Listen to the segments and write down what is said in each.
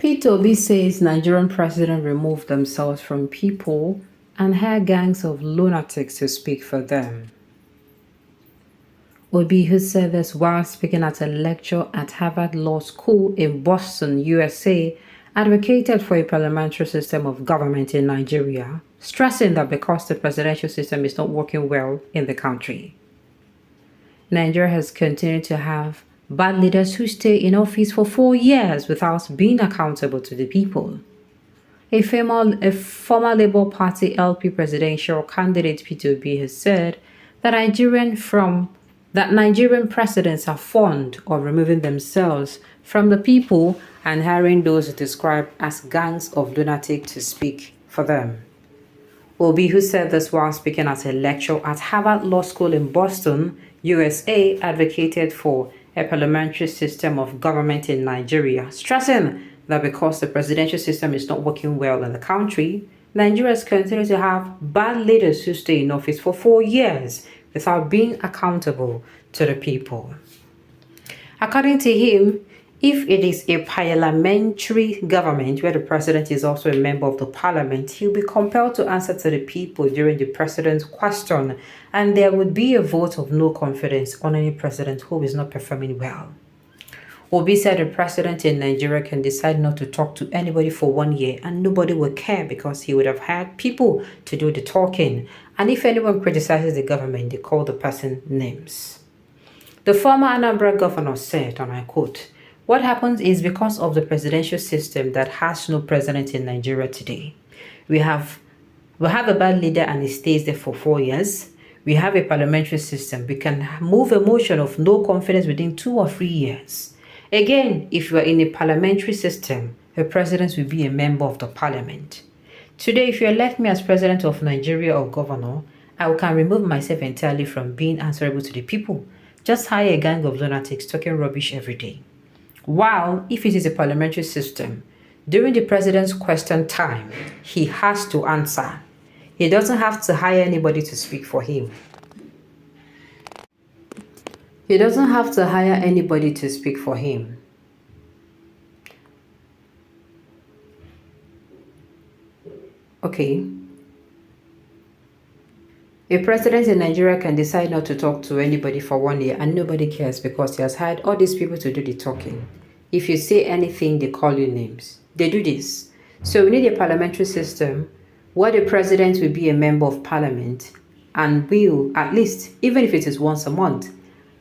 Peter Obi says Nigerian president removed themselves from people and hired gangs of lunatics to speak for them. Obi, who said this while speaking at a lecture at Harvard Law School in Boston, USA, advocated for a parliamentary system of government in Nigeria, stressing that because the presidential system is not working well in the country. Nigeria has continued to have bad leaders who stay in office for 4 years without being accountable to the people. A former Labour Party LP presidential candidate Peter Obi has said that Nigerian presidents are fond of removing themselves from the people and hiring those described as gangs of lunatics to speak for them. Obi, who said this while speaking at a lecture at Harvard Law School in Boston, USA, advocated for a parliamentary system of government in Nigeria, stressing that because the presidential system is not working well in the country, Nigerians continue to have bad leaders who stay in office for 4 years without being accountable to the people. According to him, if it is a parliamentary government where the president is also a member of the parliament, he'll be compelled to answer to the people during the president's question, and there would be a vote of no confidence on any president who is not performing well. Obi said the president in Nigeria can decide not to talk to anybody for 1 year and nobody will care because he would have had people to do the talking. And if anyone criticizes the government, they call the person names. The former Anambra governor said, and I quote, "What happens is because of the presidential system that has no president in Nigeria today. We have a bad leader and he stays there for 4 years. We have a parliamentary system. We can move a motion of no confidence within 2 or 3 years. Again, if you are in a parliamentary system, the president will be a member of the parliament. Today, if you elect me as president of Nigeria or governor, I can remove myself entirely from being answerable to the people. Just hire a gang of lunatics talking rubbish every day. While, if it is a parliamentary system, during the president's question time, he has to answer. He doesn't have to hire anybody to speak for him. He doesn't have to hire anybody to speak for him. Okay. A president in Nigeria can decide not to talk to anybody for 1 year and nobody cares because he has hired all these people to do the talking. If you say anything, they call you names. They do this. So we need a parliamentary system where the president will be a member of parliament and will, at least, even if it is once a month,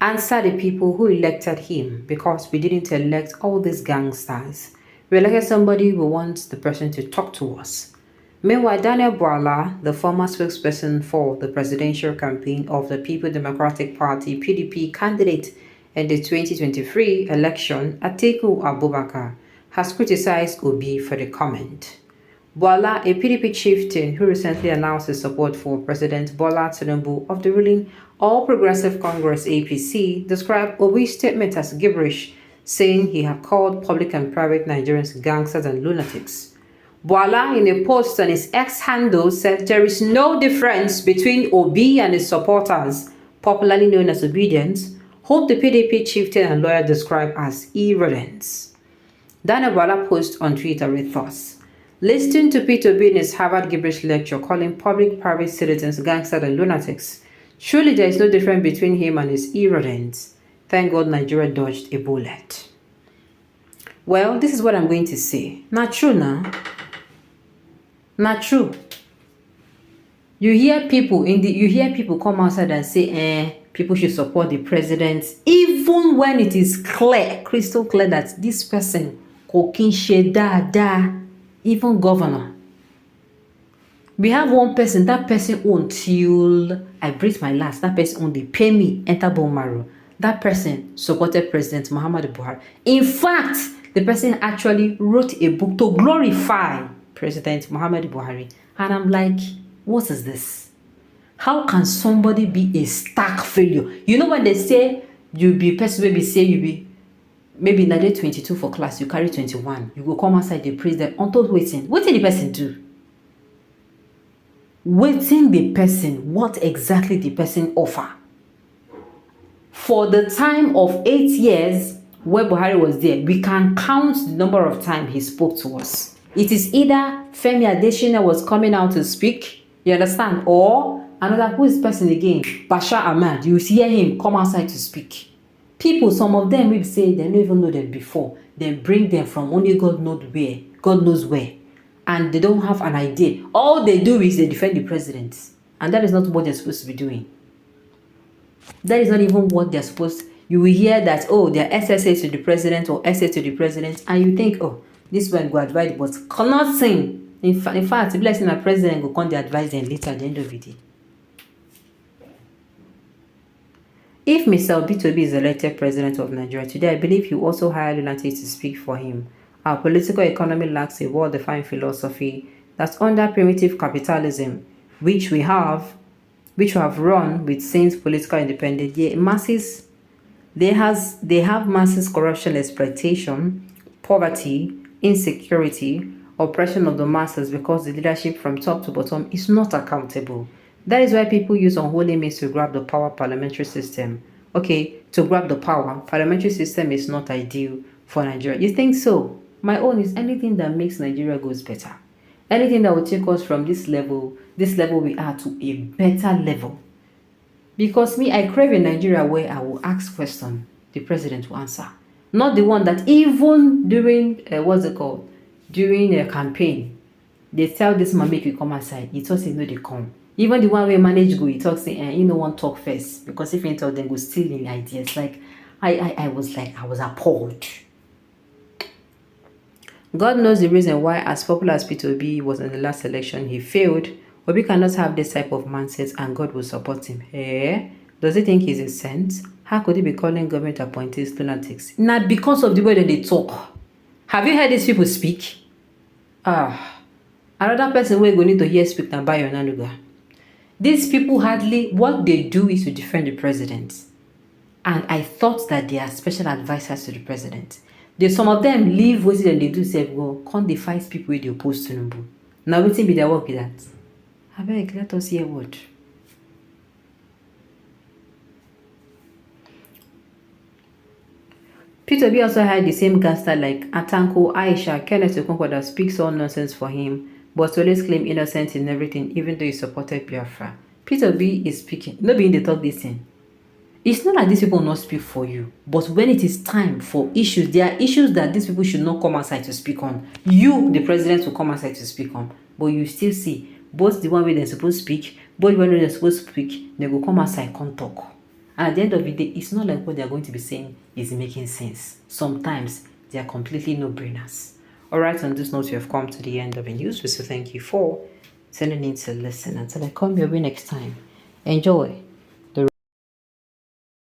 answer the people who elected him, because we didn't elect all these gangsters. We elected somebody who wants the person to talk to us. Meanwhile, Daniel Bwala, the former spokesperson for the presidential campaign of the People Democratic Party (PDP) candidate in the 2023 election, Atiku Abubakar, has criticized Obi for the comment. Bwala, a PDP chieftain who recently announced his support for President Bola Tinubu of the ruling All Progressive Congress (APC), described Obi's statement as gibberish, saying he had called public and private Nigerians gangsters and lunatics. Bwala, in a post on his X handle, said there is no difference between Obi and his supporters, popularly known as Obedience, whom the PDP chieftain and lawyer described as irrelevant. Daniel Bwala posted on Twitter with thoughts. Listening to Peter Obi in his Harvard gibberish lecture calling public-private citizens gangsters and lunatics, surely there is no difference between him and his irrelevance. Thank God Nigeria dodged a bullet. Well, this is what I'm going to say. Not true now. Not true. You hear people come outside and say, people should support the president, even when it is clear, crystal clear that this person, even governor. We have one person, that person until I breathe my last, that person only pay me, enter bone marrow. That person supported President Muhammadu Buhari. In fact, the person actually wrote a book to glorify President Muhammadu Buhari. And I'm like, what is this? How can somebody be a stark failure? You know when they say you be person, maybe say you be maybe na day 22 for class, you carry 21. You go come outside, they praise them. Until waiting. What did the person do? Waiting the person, what exactly the person offer? For the time of 8 years, where Buhari was there, we can count the number of times he spoke to us. It is either Femi Adesina was coming out to speak, you understand, or another, who is the person again? Bashar Ahmad. You hear him come outside to speak. People, some of them will say they don't even know them before. They bring them from only God knows where. And they don't have an idea. All they do is they defend the president. And that is not what they're supposed to be doing. That is not even what they're supposed to. You will hear that, oh, they're SSA to the president or SA to the president. And you think, oh, this one go advise, but nothing. In fact, if like the president go come the advise them later at the end of the day. If Mr. Obi is elected president of Nigeria today, I believe he will also hire Lunatics to speak for him. Our political economy lacks a well-defined philosophy that's under primitive capitalism, which we have run with since political independence. Yeah, masses, they have masses corruption, exploitation, poverty, insecurity, oppression of the masses because the leadership from top to bottom is not accountable. That is why people use unholy means to grab the power parliamentary system. Okay, to grab the power, parliamentary system is not ideal for Nigeria. You think so? My own is anything that makes Nigeria goes better. Anything that will take us from this level we are to a better level. Because me, I crave a Nigeria where I will ask questions, the president will answer. Not the one that even during, during a campaign, they tell this man make you come outside. He talks say no, they come. Even the one where manage go, he talks say, you know, one talk first. Because if you tell them, go steal in ideas. Like, I was appalled. God knows the reason why, as popular as Peter Obi was in the last election, he failed. Obi cannot have this type of mindset and God will support him. Does he think he's a saint? How could he be calling government appointees lunatics? Not because of the way that they talk. Have you heard these people speak? Another person we're going to hear speak now by Onanuga. These people hardly, what they do is to defend the president. And I thought that they are special advisors to the president. Some of them leave what they do, say, go, can't they fight people with the oppose Tinubu? Now, what be their work with that? I beg, let us hear what. Peter B also had the same gangster like Atanko, Aisha, Kenneth Okonkwo that speaks all nonsense for him, but always claim innocence in everything, even though he supported Biafra. Peter B is speaking. No being the talk this thing. It's not like these people not speak for you, but when it is time for issues, there are issues that these people should not come outside to speak on. You, the president, will come outside to speak on, but you still see both the one way they're supposed to speak, both the one way they're supposed to speak, they will come outside, come talk. And at the end of the day, it's not like what they're going to be saying is making sense. Sometimes they are completely no-brainers. Alright, on this note, we have come to the end of the news. So thank you for tuning in to listen. Until I come your way next time, enjoy.